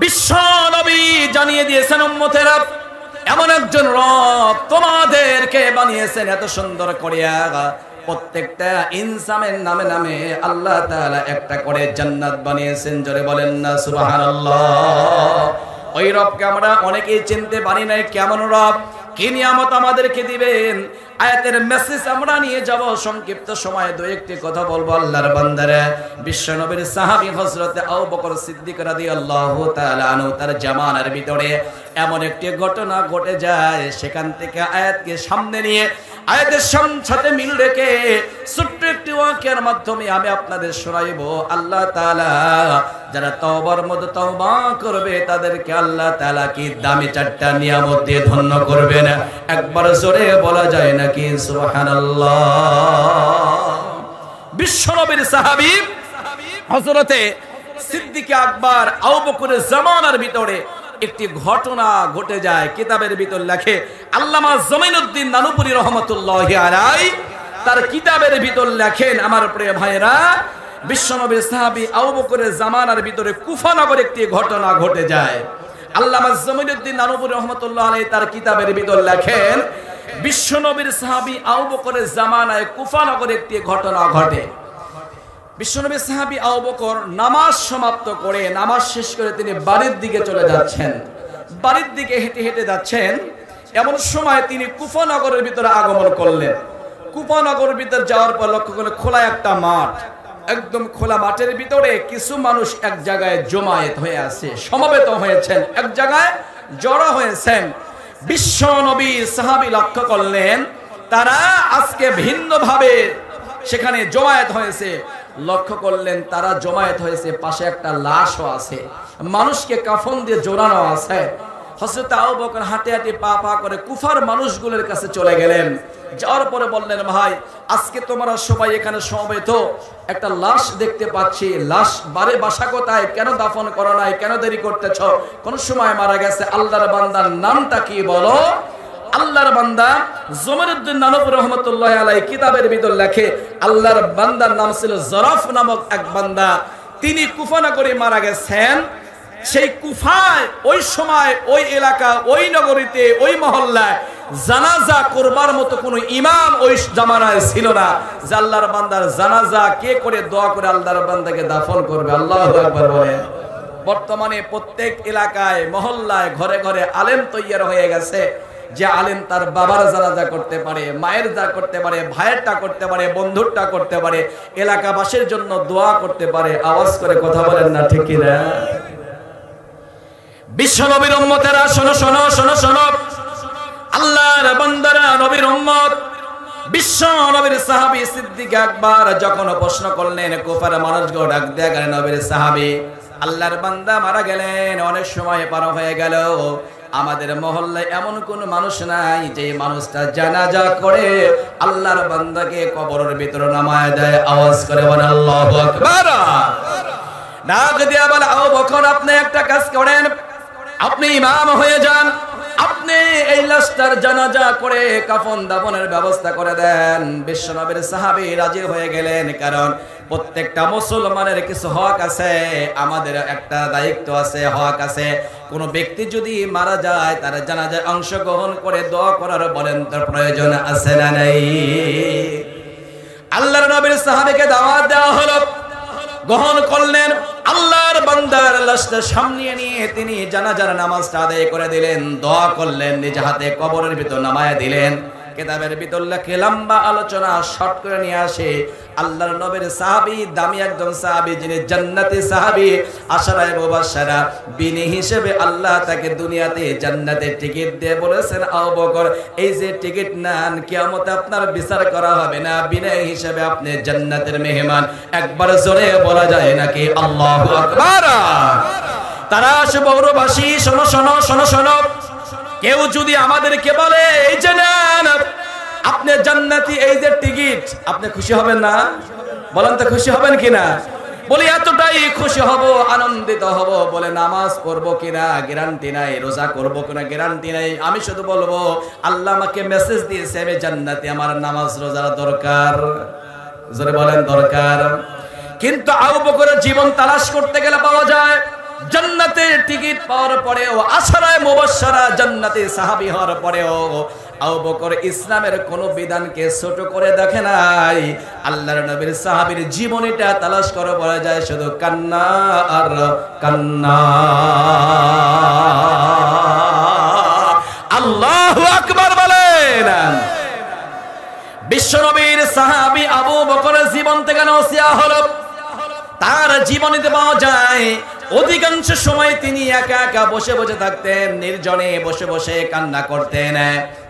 বিশ্ব নবী জানিয়ে দিয়েছেন উম্মতেরা এমন একজন রব তোমাদেরকে বানিয়েছেন এত সুন্দর করিয়া, প্রত্যেকটা ইনসানের নামে নামে আল্লাহ তাআলা একটা করে জান্নাত বানিয়েছেন। জোরে বলেন না সুবহানাল্লাহ। ওই রবকে আমরা অনেকেই চিনতে পারি না, কেমন রব, কি নিয়ামত আমাদেরকে দিবেন। আয়াতের মেসেজ আমরা নিয়ে যাব, সংক্ষিপ্ত সময়ে দুই একটি কথা বলবো। আল্লাহর বান্দারা, বিশ্ব নবীর সাহাবী হযরত আবু বকর সিদ্দিক রাদিয়াল্লাহু তাআলা আনহু তার জামানার ভিতরে এমন একটি ঘটনা ঘটে যায়, সেখান থেকে আয়াতকে সামনে নিয়ে আয়াতের সাথে মিল রেখে ছোট্ট একটি ওয়াকিয়ার মাধ্যমে আমি আপনাদের শোনাইব। আল্লাহ তাআলা যারা তওবার মধ্যে তওবা করবে তাদেরকে আল্লাহ তাআলা কি দামি চারটা নিয়ামত দিয়ে ধন্য করবেন। একবার জোরে বলা যায় নাকি সুবহানাল্লাহ। বিশ্বনবীর সাহাবী হযরতে সিদ্দিক আকবর আবু বকরের জামানার ভিতরে একটি ঘটনা ঘটে যায়। কিতাবের ভিতর লেখে আল্লামা জমিনউদ্দিন নানুপুরি রহমাতুল্লাহি আলাইহি তার কিতাবের ভিতর লেখেন, আমার প্রিয় ভাইরা, বিশ্বনবীর সাহাবী আবু বকরের জামানার ভিতরে কুফা নগরে একটি ঘটনা ঘটে যায়। আল্লামা জমিনউদ্দিন নানুপুরি রহমাতুল্লাহি আলাইহি তার কিতাবের ভিতর লেখেন, বিশ্বনবীর সাহাবী আবু বকরের জামানায় কুফা নগরে একটি ঘটনা ঘটে। বিশ্বনবীর সাহাবী আবু বকর নামাজ সমাপ্ত করে, নামাজ শেষ করে তিনি বাড়ির দিকে চলে যাচ্ছেন। বাড়ির দিকে হেঁটে হেঁটে যাচ্ছেন, এমন সময় তিনি কুফা নগরের ভিতরে আগমন করলেন। কুফা নগরের ভিতরে যাওয়ার পর লক্ষ্য করলেন খোলা একটা মাঠ, একদম খোলা মাঠের ভিতরে কিছু মানুষ এক জায়গায় জমায়েত হয়ে আছে, সমবেত হয়েছেন, এক জায়গায় জড়ো হয়েছেন। বিশ্ব নবী সাহাবী লক্ষ্য করলেন তারা আজকে ভিন্নভাবে সেখানে জমায়েত হয়েছে। লক্ষ্য করলেন তারা জমায়েত হয়েছে, পাশে একটা লাশও আছে, মানুষকে কাফন দিয়ে জড়ানো আছে। হযরত আবু বকর হাঁটে হাঁটে পা পা করে কুফার মানুষগুলোর কাছে চলে গেলেন। যাওয়ার পরে বললেন, ভাই আজকে তোমরা সবাই এখানে সমবেত, একটা লাশ দেখতে পাচ্ছি, লাশ বাড়ি বাসা কোথায়, কেন দাফন করো নাই, কেন দেরি করতেছ, কোন সময় মারা গেছে, আল্লাহর বান্দার নামটা কি বলো। আল্লাহর বান্দা জমিনউদ্দিন নানুপুরি রহমাতুল্লাহি আলাইহি কিতাবের ভিতর লেখে আল্লাহর বান্দার নাম ছিল জরাফ নামক এক বান্দা, তিনি কুফা নগরে মারা গেছেন। সেই কুফায় ওই সময় ওই এলাকা, ওই নগরীতে, ওই মহল্লায় জানাজা করবার মতো কোনো ইমাম ওই জামানায় ছিল না যে আল্লাহর বান্দার জানাজা কে করে দোয়া করে আল্লাহর বান্দাকে দাফন করবে। আল্লাহু আকবার বলে। বর্তমানে প্রত্যেক এলাকায়, মহল্লায়, ঘরে ঘরে আলেম তৈয়ার হয়ে গেছে, যে আলেম তার বাবার জানাজা করতে পারে, মায়ের যা করতে পারে, ভাইয়েরটা করতে পারে, বন্ধুরটা করতে পারে, এলাকাবাসীর জন্য দোয়া করতে পারে। আওয়াজ করে কথা বলেন না ঠিক কি না? বিশ্ব নবীর উম্মতেরা শোনো শোনো শোনো শোনো, আল্লাহর বান্দারা, নবীর উম্মত, বিশ্ব নবীর সাহাবী সিদ্দিক আকবর যখন প্রশ্ন করলেন, কুফার মানুষগুলো ডাক দেয়া গেলেন, নবীর সাহাবী আল্লাহর বান্দা মারা গেলেন, অনেক সময় পার হয়ে গেল, আমাদের মহল্লায় এমন কোন মানুষ নাই যে মানুষটা জানাজা করে আল্লাহর বান্দাকে কবরের ভিতরে নামায় দেয়। আওয়াজ করে বলেন আল্লাহু আকবার। ডাক দিয়া বলে, আবু বকর আপনি একটা কাজ করেন, আপনি ইমাম হয়ে যান, আপনি এই লাশটার জানাজা করে কাফন দাফনের ব্যবস্থা করে দেন। বিশ্বনবীর সাহাবী রাজি হয়ে গেলেন, কারণ প্রত্যেকটা মুসলমানের কিছু হক আছে, আমাদের একটা দায়িত্ব আছে, হক আছে। কোন ব্যক্তি যদি মারা যায় তার জানাজায় অংশগ্রহণ করে দোয়া করার বলেন তার প্রয়োজন আছে না নাই? আল্লাহর নবীর সাহাবীকে দাওয়াত দেওয়া হলো, গ্রহণ করলেন। আল্লাহর বান্দার লাশটা সামনে নিয়ে তিনি জানাজার নামাজটা আদায় করে দিলেন, দোয়া করলেন, নিজ হাতে কবরের ভিতর নামায় দিলেন। কিতাবের ভিতর লেখে, লম্বা আলোচনা শর্ট করে নিয়ে আসে, আল্লাহর নবীর সাহাবী, দামি একজন সাহাবী, যিনি জান্নাতি সাহাবী, আশারায়ে মুবাশশারা বিনি হিসেবে আল্লাহ তাকে দুনিয়াতে জান্নাতের টিকিট দিয়ে বলেছেন, আবু বকর এই যে টিকিট নেন, কিয়ামতে আপনার বিচার করা হবে না, বিনা হিসেবে আপনি জান্নাতের মেহমান। একবার জোরে বলা যায় নাকি আল্লাহু আকবার? তারা শহরবাসী শোনো শোনো শোনো শোনো, কেউ যদি আমাদেরকে বলে এই যে নেন আপনি জান্নাতি, এই যে টিকিট, আপনি খুশি হবেন না? বলেন তো খুশি হবেন কিনা? বলি এতটাই খুশি হব, আনন্দিত হব। বলে নামাজ পড়বো কিনা গ্যারান্টি নাই, রোজা করবো কিনা গ্যারান্টি নাই, আমি শুধু বলবো আল্লাহ আমাকে মেসেজ দিয়েছে আমি জান্নাতি, আমার নামাজ রোজার দরকার। জোরে বলেন দরকার। কিন্তু আবু বকরের জীবন তালাশ করতে গেলে পাওয়া যায়, জান্নাতের টিকিট পাওয়ার পরেও, আশারায়ে মুবাশশারা জান্নাতে সাহাবী হওয়ার পরেও আবু বকর ইসলামের কোন বিধানকে ছোট করে দেখে নাই। আল্লাহর নবীর সাহাবীর জীবনীটা তালাশ করে বলা যায় শুধু কান্না আর কান্না। আল্লাহু আকবার বলেন। বিশ্বনবীর সাহাবী আবু বকরের জীবন থেকে নসিহত হলো, তার জীবনীতে পাওয়া যায় অধিকাংশ সময় তিনি একা একা বসে বসে থাকতেন, নির্জনে বসে বসে কান্না করতেন।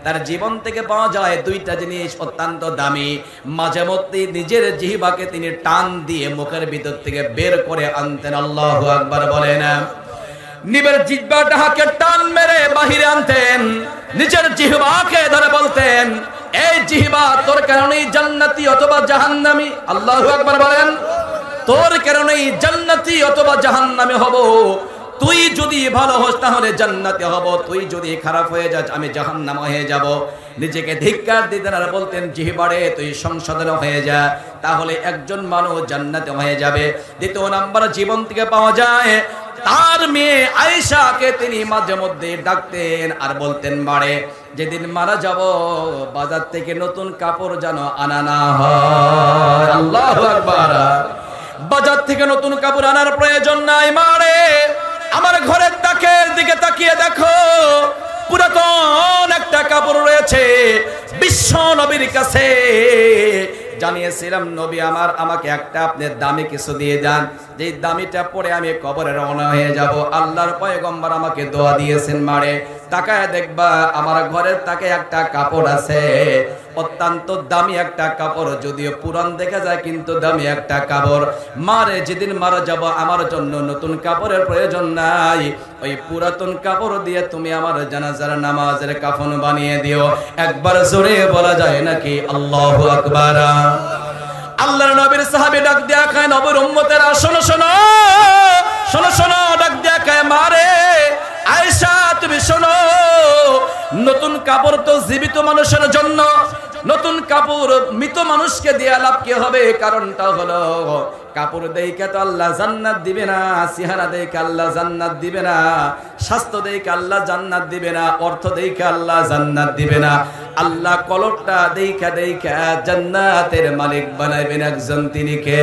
তার জীবন থেকে পাওয়া যায় দুইটা জিনিস অত্যন্ত দামি। মাঝে মধ্যে নিজের জিহ্বাকে তিনি টান দিয়ে মুখের ভিতর থেকে বের করে আনতেন। আল্লাহু আকবার বলেন। নিজের জিহ্বাটাকে টান মেরে বাহিরে আনতেন, নিজের জিহ্বাকে ধরে বলতেন, এই জিহ্বা তোর কারণেই জান্নাতি অথবা জাহান্নামী। আল্লাহু আকবার বলেন। তোর কারণেই জান্নাতি অথবা জাহান্নামে হব। তুই যদি ভালো হোস তাহলে জান্নাতে হব, তুই যদি খারাপ হয়ে যাস আমি জাহান্নামে হয়ে যাব। নিজেকে ধিক্কার দিতেন আর বলতেন, জিহ্বারে তুই সংশোধন হয়ে যা, তাহলে একজন মানুষ জান্নাতে হয়ে যাবে। দ্বিতীয় নাম্বার জীবন থেকে পাওয়া যায় তার মেয়ে আয়েশাকে তিনি মাঝে মধ্যে ডাকতেন আর বলতেন, বাড়ে যেদিন মারা যাব বাজার থেকে নতুন কাপড় যেন আনা না হয়। আল্লাহু আকবার। বাজার থেকে নতুন কাপড় আনার প্রয়োজন নাই মারে, আমার ঘরের তাকের দিকে তাকিয়ে দেখো, পুরাতন একটা কাপড় রয়েছে। বিশ্ব নবীর কাছে জানিয়েছিলাম, নবী আমাকে একটা আপনি দামি কিছু দিয়ে যান, যে দামিটা পরে আমি কবরে রওনা হয়ে যাব। আল্লাহর পয়গম্বর আমাকে দোয়া দিয়েছেন, মারে তাকায় দেখবা আমার ঘরের তাকে একটা কাপড় আছে, অত্যন্ত দামি একটা কাপড়, যদিও পুরান দেখা যায় কিন্তু দামি একটা কাপড়। মারে যেদিন মারা যাব আমার জন্য নতুন কাপড়ের প্রয়োজন নাই, ওই পুরাতন কাপড় দিয়ে তুমি আমার জানাজার নামাজের কাফন বানিয়ে দিও। একবার জোরে বলা যায় নাকি আল্লাহু আকবার। আল্লাহর নবীর সাহাবী ডাক দিয়া কয়, নবীর উম্মতেরা শোনো শোনো শোনো শোনো, ডাক দিয়া কয়, মারে আয়েশা তুমি শোনো, নতুন কাপড় তো জীবিত মানুষের জন্য, নতুন কাপড় মৃত মানুষকে দিয়ে লাভ কি হবে? কারণটা হলো কাপড় দেইকে তো আল্লাহ জান্নাত দিবে না, চেহারা দেইকে আল্লাহ জান্নাত দিবে না, স্বাস্থ্য দেইকে আল্লাহ জান্নাত দিবে না, অর্থ দেইকে আল্লাহ জান্নাত দিবে না। আল্লাহ কলবটা দেইকা দেইকা জান্নাতের মালিক বানাইবেন একজন, তিনি কে?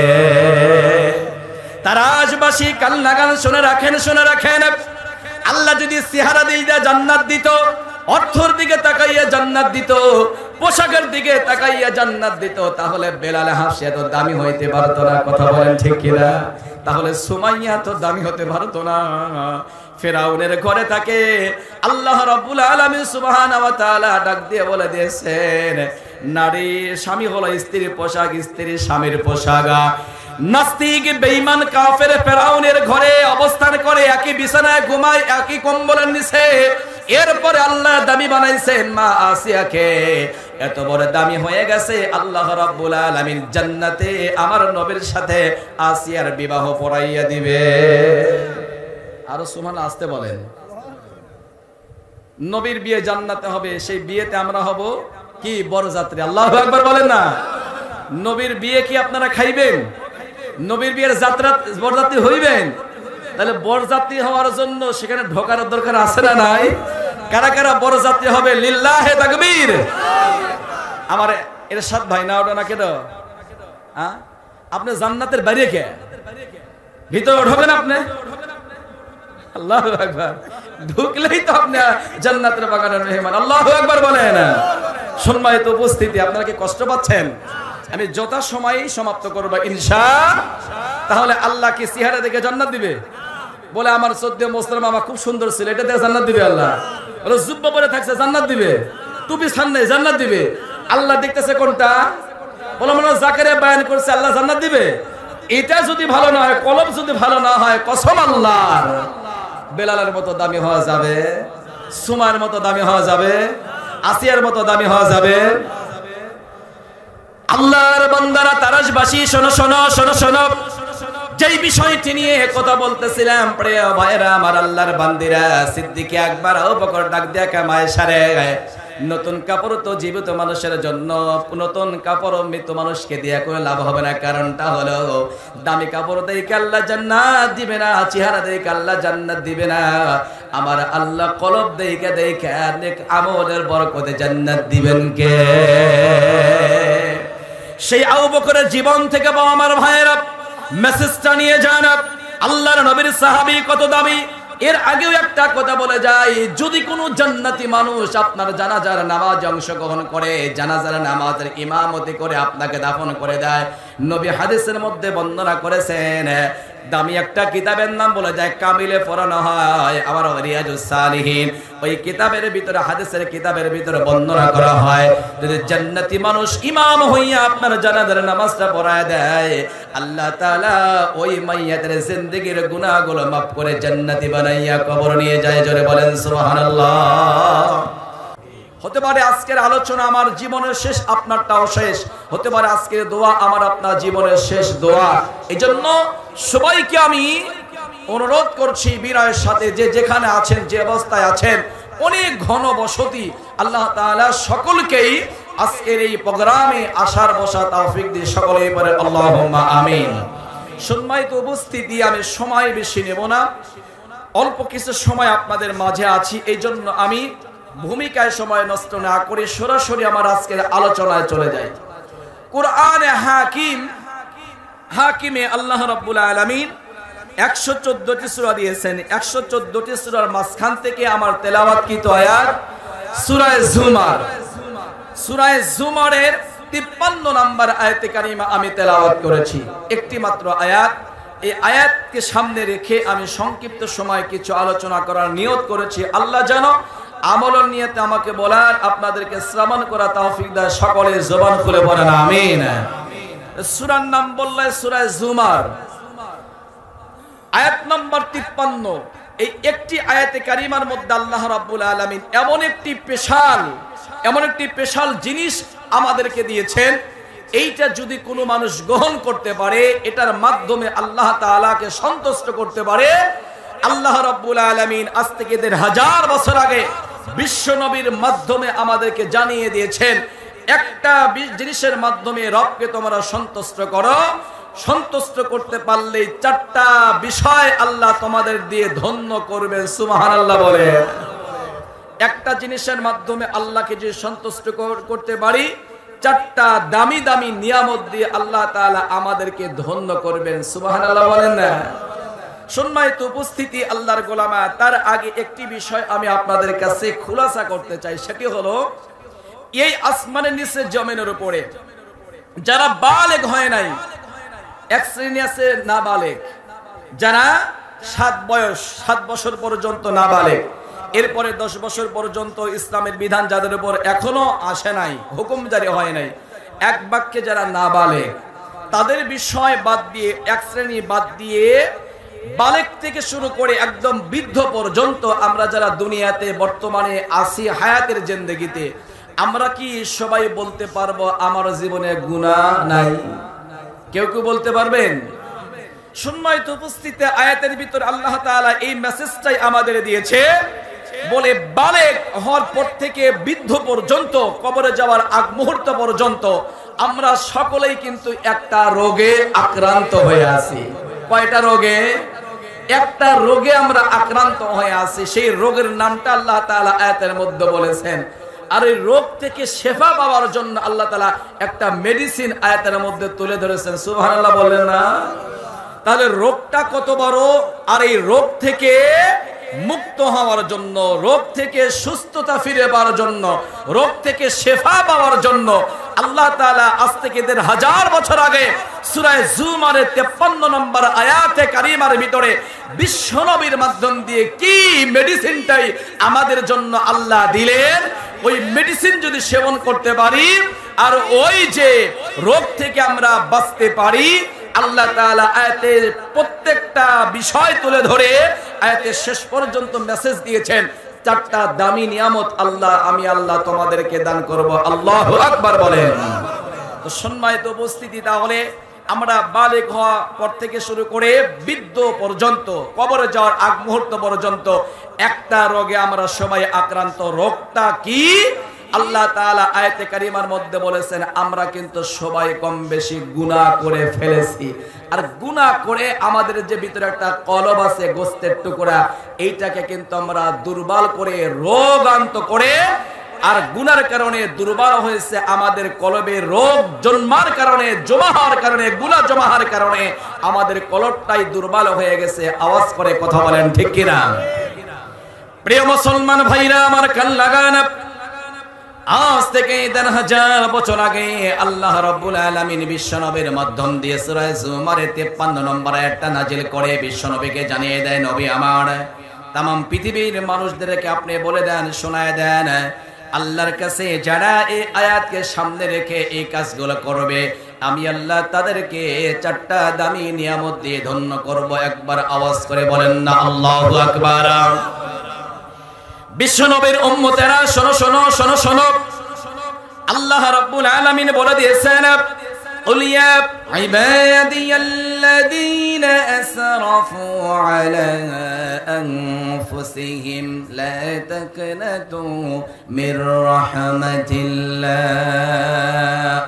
তারাজবাসী কাল নাগান শুনে রাখেন, শুনে রাখেন। আল্লাহ যদি চেহারা দিয়ে জান্নাত দিত, অর্থের দিকে তাকাইয়া জান্নাত দিত, পোশাকের দিকে তাকাইয়া জান্নাত দিত, তাহলে বেলাল হাফসি এত দামি হইতে পারতো না। কথা বলেন ঠিক কিনা? তাহলে সুমাইয়া তো দামি হতে পারতো না। ফেরাউনের ঘরে থাকে আল্লাহ রাব্বুল আলামিন সুবহানাহু ওয়া তাআলা ডাক দিয়ে বলে দিয়েছেন, নারী স্বামী হলো স্ত্রীর পোশাক, স্ত্রী স্বামীর পোশাক। নাস্তিক বেঈমান কাফের ফেরাউনের ঘরে অবস্থান করে, একই বিছানায় ঘুমায়, একই কম্বলের নিচে। এরপরে আল্লাহ দামি বানাইছেন মা আসিয়াকে, এত বড় দামি হয়ে গেছে আল্লাহ রাব্বুল আলামিন জান্নাতে আমার নবীর সাথে আসিয়ার বিবাহ পড়াইয়া দিবে। আরো সুবহান আসতে বলেন। নবীর বিয়ে জান্নাতে হবে, সেই বিয়েতে আমরা হব কি? বরযাত্রী। আল্লাহু আকবার বলেন না। নবীর বিয়ে কি আপনারা খাইবেন? নবীর বিয়ের যাত্রা বরযাত্রী হইবেন? তাহলে বরযাত্রী হওয়ার জন্য সেখানে ঢোকার দরকার আছে না নাই? কারা কারা বরযাত্রী হবে? লিল্লাহে তাকবীর। আমার এরশাদ ভাই না ওটা না কেন? আপনি জান্নাতের বাইরে কে? ভিতরে ঢোকেন আপনি? আল্লাহু আকবার। ঢুকলেই তো আপনি জান্নাতের বাগানের মেহমান। আল্লাহু আকবার বলেন। সম্মানিত উপস্থিতি, আপনারা কি কষ্ট পাচ্ছেন? আমি যথা সময় সমাপ্ত করব ইনশাআল্লাহ। তাহলে আল্লাহ কি চেহারা দেখে জান্নাত দিবে? বলে আমার 14 মুসলিম মামা খুব সুন্দর ছিল, এটা দেখে জান্নাত দিবে আল্লাহ? বলে জুব্বা পরে থাকছে জান্নাত দিবে, টুপি সামনে জান্নাত দিবে। আল্লাহ দেখতেছে কোনটা? বলে মনে জাকারিয়া বয়ান করছে আল্লাহ জান্নাত দিবে। এটা যদি ভালো না হয়, কলব যদি ভালো না হয়, কসম আল্লাহর, বেলালের মতো দামি হওয়া যাবে, সুমার মতো দামি হওয়া যাবে, আসিয়ার মতো দামি হওয়া যাবে। আল্লাহর বান্দারা তারাশবাসী শোনো শোনো শোনো শোনো, যেই বিষয়টি নিয়ে কথা বলতেছিলাম প্রিয় ভাইরা আমার, আল্লাহর বান্দিরা, সিদ্দিক আকবর আবু বকর ডাক দিয়া কামায় সারে নতুন কাপড় তো জীবিত মানুষের জন্য, নতুন কাপড় মৃত মানুষকে দিয়ে কোনো লাভ হবে না। কারণটা হলো দামি কাপড় দেখে আল্লাহ জান্নাত দিবে না, চেহারা দেখে আল্লাহ জান্নাত দিবে না। আমার আল্লাহ কলব দেখে দেখে নেক আমলের বরকতে জান্নাত দিবেন কে? সেই আবু বকরের জীবন থেকে বাবা আমার ভাইয়েরা মেসেজটা নিয়ে যান। আল্লাহর নবীর সাহাবী কত দামি। এর আগেও একটা কথা বলে যায়, যদি কোনো জান্নাতি মানুষ আপনার জানাজার নামাজে অংশগ্রহণ করে, জানাজার নামাজের ইমামতি করে আপনাকে দাফন করে দেয়, নবী হাদিসের মধ্যে বর্ণনা করেছেন, দামি একটা কিতাবের নাম বলে যায় কামিলে পড়ানো হয় আমার রিয়াজুস সালিহিন। ওই কিতাবের ভিতরে, হাদিসের কিতাবের ভিতরে বর্ণনা করা হয়, যদি জান্নাতি মানুষ ইমাম হইয়া আপনার জানাজার নামাজটা পড়ায় দেয়, আল্লাহ তাআলা ওই মাইয়াতের জিন্দেগীর গুনাহগুলো মাফ করে জান্নাতি বানাইয়া কবর নিয়ে যায়। জোরে বলেন সুবহানাল্লাহ। হতে পারে আজকের আলোচনা আমার জীবনের শেষ, আপনারটাও শেষ। হতে পারে আজকের দোয়া আমার আপনার জীবনের শেষ দোয়া। এজন্য সবাইকে আমি অনুরোধ করছি বিনয়ের সাথে, যে যেখানে আছেন, যে অবস্থায় আছেন, অনেক ঘন বসতি আল্লাহ তাআলা সকলকেই আজকের এই প্রোগ্রামে আসার বসা তৌফিক দিয়ে সকলেই বলে আল্লাহুম্মা আমিন। সম্মানিত উপস্থিতি, আমি সময় বেশি নেব না, অল্প কিছু সময় আপনাদের মাঝে আছি। এই জন্য আমি ভূমিকায় সময় নষ্ট না করে সরাসরি আমার আজকের আলোচনায় চলে যাই। কোরআনে হাকিমে আল্লাহ রাব্বুল আলামিন 114টি সূরা দিয়েছেন। 114টি সূরার মাঝখান থেকে আমার তেলাওয়াতকৃত আয়াত সূরা জুমার। সূরা জুমারের 53 নম্বর আয়াতে কারিমা আমি তেলাওয়াত করেছি, একটি মাত্র আয়াত। এই আয়াতকে সামনে রেখে আমি সংক্ষিপ্ত সময় কিছু আলোচনা করার নিয়ত করেছি। আল্লাহ যেন আমলের নিয়তে আমাকে বলার, আপনাদেরকে শ্রবণ করা তৌফিক দেয়। সকলে জবান খুলে বলেন আমিন। সূরার নাম বললে সূরা জুমার, আয়াত নম্বর 53। এই একটি আয়াতে কারিমার মধ্যে আল্লাহ রাব্বুল আলামিন এমন একটি স্পেশাল জিনিস আমাদেরকে দিয়েছেন। এইটা যদি কোনো মানুষ গ্রহণ করতে পারে, এটার মাধ্যমে আল্লাহ তাআলাকে সন্তুষ্ট করতে পারে, আল্লাহ রাব্বুল আলামিন আজ থেকে 1000 বছর আগে বিশ্ব নবীর মাধ্যমে আমাদেরকে জানিয়ে দিয়েছেন, একটা জিনিসের মাধ্যমে রবকে তোমরা সন্তুষ্ট করো, সন্তুষ্ট করতে পারলে 4টা বিষয় আল্লাহ তোমাদের দিয়ে ধন্য করবেন। সুবহানাল্লাহ বলে। একটা জিনিসের মাধ্যমে আল্লাহকে যে সন্তুষ্ট করতে পারি, 4টা দামি দামি নিয়ামত দিয়ে আল্লাহ তাআলা আমাদেরকে ধন্য করবেন। সুবহানাল্লাহ বলেন না? সম্মানিত উপস্থিতি, আল্লাহর গোলামা, তার আগে একটি বিষয় আমি আপনাদের কাছে খুলাসা করতে চাই। সেটি হলো, এই আসমানের নিচে জমিনের উপরে যারা বালেগ হয় নাই, এক শ্রেণী আছে নাবালেগ, যারা 7 বছর পর্যন্ত নাবালেগ, এরপরে 10 বছর পর্যন্ত ইসলামের বিধান যাদের উপর এখনো আসে নাই, হুকুম জারি হয় নাই, এক বাক্যে যারা নাবালেগ, তাদের বিষয় বাদ দিয়ে, এক শ্রেণী বাদ দিয়ে বালেগ থেকে শুরু করে একদম বৃদ্ধ পর্যন্ত আমরা যারা দুনিয়াতে বর্তমানে আসি, হায়াতের জিন্দেগিতে, আমরা কি সবাই বলতে পারবো আমার জীবনে গুনাহ নাই? কেউ কেউ বলতে পারবেন? সম্মানিত উপস্থিতি, আয়াতের ভিতর আল্লাহ তাআলা এই মেসেজটাই আমাদের দিয়েছে, বলে বালেগ হওয়ার পর থেকে বৃদ্ধ পর্যন্ত, কবরে যাওয়ার আগ মুহূর্ত পর্যন্ত আমরা সকলেই কিন্তু একটা রোগে আক্রান্ত হয়ে আছি। কয়টা রোগে? একটা রোগে আমরা আক্রান্ত হয়ে আছি। সেই রোগের নামটা আল্লাহ তাআলা আয়াতের মধ্যে বলেছেন। আর এই রোগ থেকে শেফা পাওয়ার জন্য আল্লাহ তাআলা একটা মেডিসিন আয়াতের মধ্যে তুলে ধরেছেন। সুবহানাল্লাহ বলেন না? তাহলে রোগটা কত বড়, আর এই রোগ থেকে মুক্ত হওয়ার জন্য, রোগ থেকে সুস্থতা ফিরে পাওয়ার জন্য, রোগ থেকে শেফা পাওয়ার জন্য আল্লাহ তাআলা আজ থেকে 1000 বছর আগে সূরা জুমারের 53 নম্বর আয়াতে কারিমার ভিতরে বিশ্বনবীর মাধ্যম দিয়ে কি মেডিসিনটাই আমাদের জন্য আল্লাহ দিলেন, ওই মেডিসিন যদি সেবন করতে পারি আর ওই যে রোগ থেকে আমরা বাঁচতে পারি, আল্লাহ তাআলা আয়াতের প্রত্যেকটা বিষয় তুলে ধরে আয়াতের শেষ পর্যন্ত মেসেজ দিয়েছেন। 4টা দামি নিয়ামত আমি আল্লাহ তোমাদেরকে দান করব। আল্লাহু আকবার বলেন। তো সম্মানিত উপস্থিতি, তাহলে আমরা বালেগ হওয়া পর থেকে শুরু করে বৃদ্ধ পর্যন্ত, কবরে যাওয়ার আগ মুহূর্ত পর্যন্ত একটা রোগে আমরা সবাই আক্রান্ত। রোগটা কি? আল্লাহ তাআলা আয়াতে কারিমার মধ্যে বলেছেন আমরা কিন্তু সবাই কম বেশি গুনাহ করে ফেলেছি। আর গুনাহ করে আমাদের যে ভিতরে একটা কলব আছে, গোশতের টুকরা, এইটাকে কিন্তু আমরা দুর্বল করে, রোগান্ত করে, আর গুনার কারণে দুর্বল হয়েছে আমাদের কলবে, রোগ জন্মার কারণে, জমা হওয়ার কারণে, গুনাহ জমা হওয়ার কারণে আমাদের কলবটাই দুর্বল হয়ে গেছে। আওয়াজ করে কথা বলেন ঠিক কিনা? প্রিয় মুসলমান ভাইরা আমার, কান লাগান। আজ থেকে 1000 বছর আগে আল্লাহ রাব্বুল আলামিন বিশ্বনবীর মাধ্যম দিয়ে সূরা জুমারে 53 নম্বর আয়াতটা নাজিল করে বিশ্বনবীকে জানিয়ে দেয়, নবী আমার, তাম পৃথিবীর মানুষদেরকে আপনি বলে দেন, শোনায় দেন, আল্লাহর কাছে যারা এই আয়াতকে সামনে রেখে এই কাজগুলো করবে, আমি আল্লাহ তাদেরকে 4টা দামি নিয়ামত দিয়ে ধন্য করব। একবার আওয়াজ করে বলেন না আল্লাহু আকবার। বিশ্বনবীর উম্মতেরা শোনো শোনো শোনো শোনো, আল্লাহ রাব্বুল আলামিন বলে দিয়েছেন, قل يا عبادي الذين أسرفوا على أنفسهم لا تقنطوا من رحمة الله।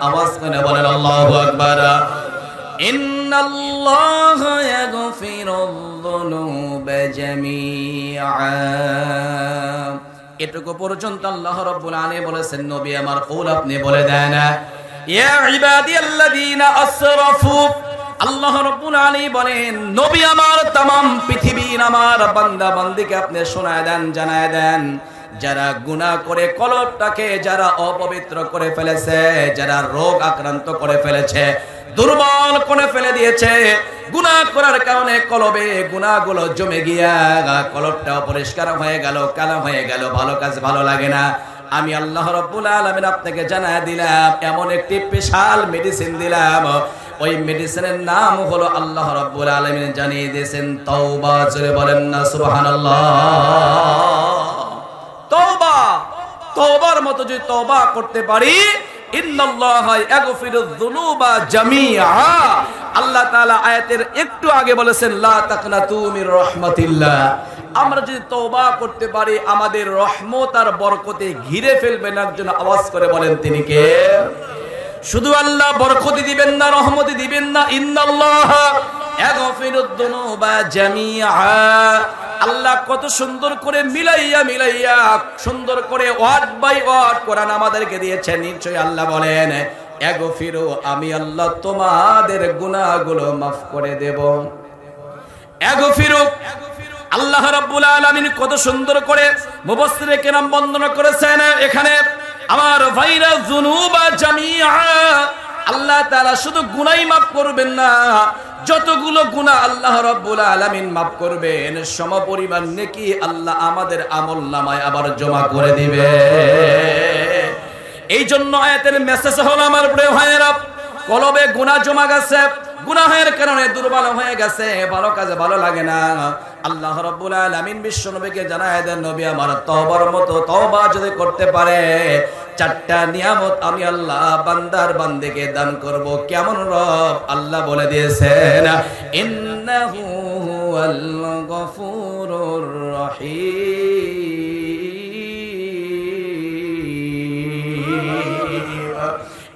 আওয়াজ করে বলেন আল্লাহু আকবার। إن الله يغفر الذنوب جميعا। এটুকু পর্যন্ত আল্লাহ রাব্বুল আলামিন বলেছেন, নবী আমার, কুল আপনি বলে দেন, ইয়া ইবাদিয়াল্লাযীনা আসরাফু। আল্লাহ রাব্বুল আলামিন বলেন, নবী আমার, तमाम পৃথিবীর আমার বান্দা বান্দীকে আপনি শোনায় দেন, জানায় দেন, যারা গুনাহ করে কলবটাকে যারা অপবিত্র করে ফেলেছে, যারা রোগ আক্রান্ত করে ফেলেছে, দুর্বল করে ফেলে দিয়েছে, গুনাহ করার কারণে কলবে গুনাহগুলো জমে গিয়া কলবটা অপরিষ্কার হয়ে গেল, কালো হয়ে গেল, ভালো কাজ ভালো লাগে না, আমি আল্লাহ রাব্বুল আলামিন আপনাকে জানায় দিলাম, এমন একটি স্পেশাল মেডিসিন দিলাম। ওই মেডিসিনের নাম হলো, আল্লাহ রাব্বুল আলামিন জানিয়ে দিয়েছেন, তওবা। জোরে বলেন না সুবহানাল্লাহ। তওবা, তওবার মতো যদি তওবা করতে পারি, ইন্নাল্লাহা ইয়াগফিরুয যুনুবা জামিআ। আল্লাহ তাআলা আয়াতের একটু আগে বলেছেন, লা তাকনাতু মির রাহমাতিল্লাহ। আমরা যদি তওবা করতে পারি, আমাদের রহমত আর বরকতে ঘিরে ফেলবেন। একজন আওয়াজ করে বলেন, তিনি কে? শুধু আল্লাহ বরকতি দিবেন না, রহমতি দিবেন না, ইন্নাল্লাহা ইয়াগফিরুয যুনুবা জামিআ। আল্লাহ কত সুন্দর করে মিলাইয়া মিলাইয়া সুন্দর করে ওয়ার্ড বাই ওয়ার্ড কোরআন আমাদেরকে দিয়েছেন। নিশ্চয়ই আল্লাহ বলেন, ইয়াগফিরু, আমি আল্লাহ তোমাদের গুনাহগুলো মাফ করে দেব। ইয়াগফিরু, আল্লাহ রাব্বুল আলামিন কত সুন্দর করে মুফাসসিরে কেরাম বর্ণনা করেছেন। এখানে আমার ভাইরা, যুনুবা জামিআ, আল্লাহ তাআলা শুধু গুনাহই মাফ করবেন না, যতগুলো গুনাহ আল্লাহ রাব্বুল আলামিন মাফ করবেন, সমপরিমাণ নেকি আল্লাহ আমাদের আমলনামায় আবার জমা করে দিবে। এই জন্য আয়াতের মেসেজ হলো, আমার প্রিয় ভাইয়েরা, কলবে গুনাহ জমা গেছে, গুনাহের কারণে দুর্বল হয়ে গেছে, ভালো কাজে ভালো লাগে না, আল্লাহ রাব্বুল আলামিন বিশ্বনবীকে জানায় দেন, নবী আমার, তওবার মতো তওবা যদি করতে পারে, 4টা নিয়ামত আমি আল্লাহ বান্দার বান্দিকে দান করব। কেমন রব? আল্লাহ বলে দিয়েছেন, ইন্নাহু হুয়াল গফুরুর রহিম।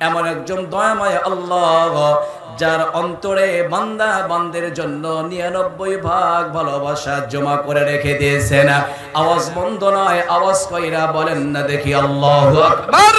এমন একজন দয়াময় আল্লাহ, যার অন্তরে বান্দা বান্দের জন্য 99 ভাগ ভালোবাসা জমা করে রেখে দিয়েছেন। আওয়াজ বন্ধ নয়, আওয়াজ কইরা বলেন না দেখি আল্লাহু আকবার।